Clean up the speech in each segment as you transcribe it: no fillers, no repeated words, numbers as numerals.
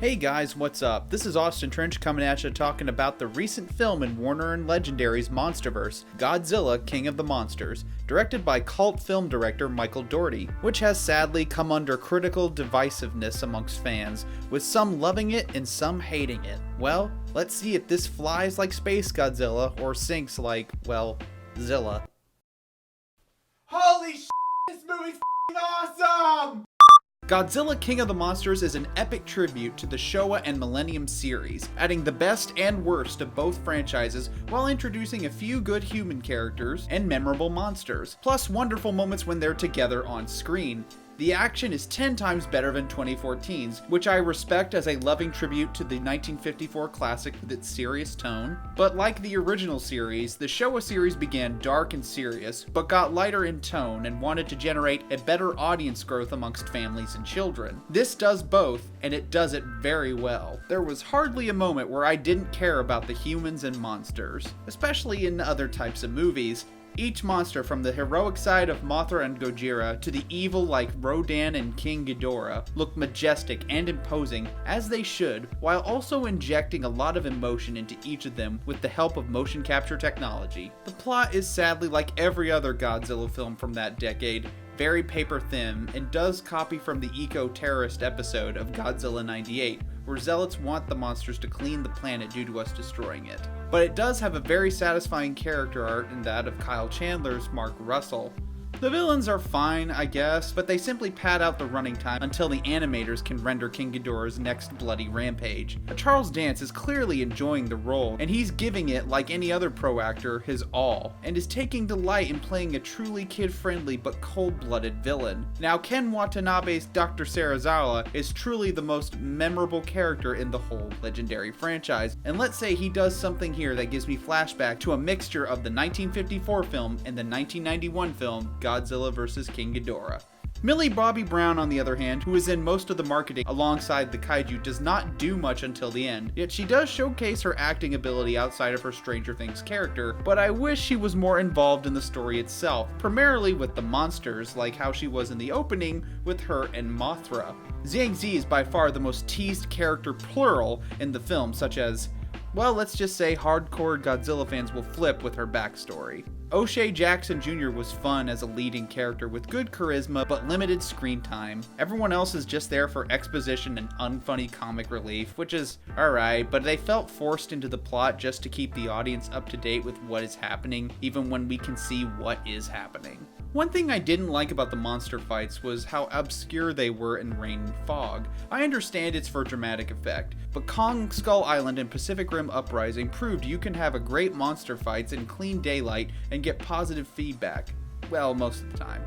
Hey guys, what's up? This is Austin Trench coming at you talking about the recent film in Warner and Legendary's Monsterverse, Godzilla, King of the Monsters, directed by cult film director Michael Dougherty, which has sadly come under critical divisiveness amongst fans, with some loving it and some hating it. Well, let's see if this flies like Space Godzilla or sinks like, well, Zilla. Holy shit, this movie's awesome! Godzilla King of the Monsters is an epic tribute to the Showa and Millennium series, adding the best and worst of both franchises while introducing a few good human characters and memorable monsters, plus wonderful moments when they're together on screen. The action is 10 times better than 2014's, which I respect as a loving tribute to the 1954 classic with its serious tone. But like the original series, the Showa series began dark and serious, but got lighter in tone and wanted to generate a better audience growth amongst families and children. This does both, and it does it very well. There was hardly a moment where I didn't care about the humans and monsters, especially in other types of movies. Each monster, from the heroic side of Mothra and Gojira to the evil like Rodan and King Ghidorah, look majestic and imposing, as they should, while also injecting a lot of emotion into each of them with the help of motion capture technology. The plot is sadly like every other Godzilla film from that decade, very paper thin, and does copy from the eco-terrorist episode of Godzilla 98, where zealots want the monsters to clean the planet due to us destroying it. But it does have a very satisfying character art in that of Kyle Chandler's Mark Russell. The villains are fine, I guess, but they simply pad out the running time until the animators can render King Ghidorah's next bloody rampage. Charles Dance is clearly enjoying the role, and he's giving it, like any other pro actor, his all, and is taking delight in playing a truly kid-friendly but cold-blooded villain. Now, Ken Watanabe's Dr. Serizawa is truly the most memorable character in the whole Legendary franchise, and let's say he does something here that gives me flashback to a mixture of the 1954 film and the 1991 film Godzilla vs. King Ghidorah. Millie Bobby Brown, on the other hand, who is in most of the marketing alongside the kaiju, does not do much until the end, yet she does showcase her acting ability outside of her Stranger Things character, but I wish she was more involved in the story itself, primarily with the monsters, like how she was in the opening with her and Mothra. Zhang Zi is by far the most teased character plural in the film, such as, well, let's just say hardcore Godzilla fans will flip with her backstory. O'Shea Jackson Jr. was fun as a leading character with good charisma but limited screen time. Everyone else is just there for exposition and unfunny comic relief, which is alright, but they felt forced into the plot just to keep the audience up to date with what is happening, even when we can see what is happening. One thing I didn't like about the monster fights was how obscure they were in rain and fog. I understand it's for dramatic effect, but Kong Skull Island and Pacific Rim Uprising proved you can have a great monster fights in clean daylight and get positive feedback. Well, most of the time.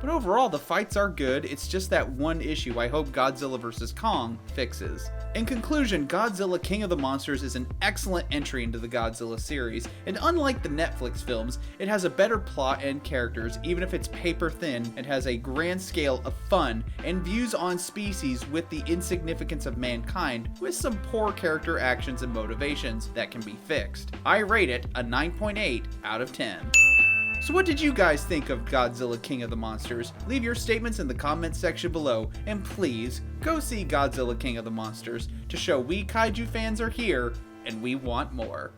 But overall, the fights are good, it's just that one issue I hope Godzilla vs. Kong fixes. In conclusion, Godzilla King of the Monsters is an excellent entry into the Godzilla series, and unlike the Netflix films, it has a better plot and characters, even if it's paper thin, and has a grand scale of fun and views on species with the insignificance of mankind, with some poor character actions and motivations that can be fixed. I rate it a 9.8 out of 10. So what did you guys think of Godzilla King of the Monsters? Leave your statements in the comments section below, and please, go see Godzilla King of the Monsters to show we kaiju fans are here, and we want more.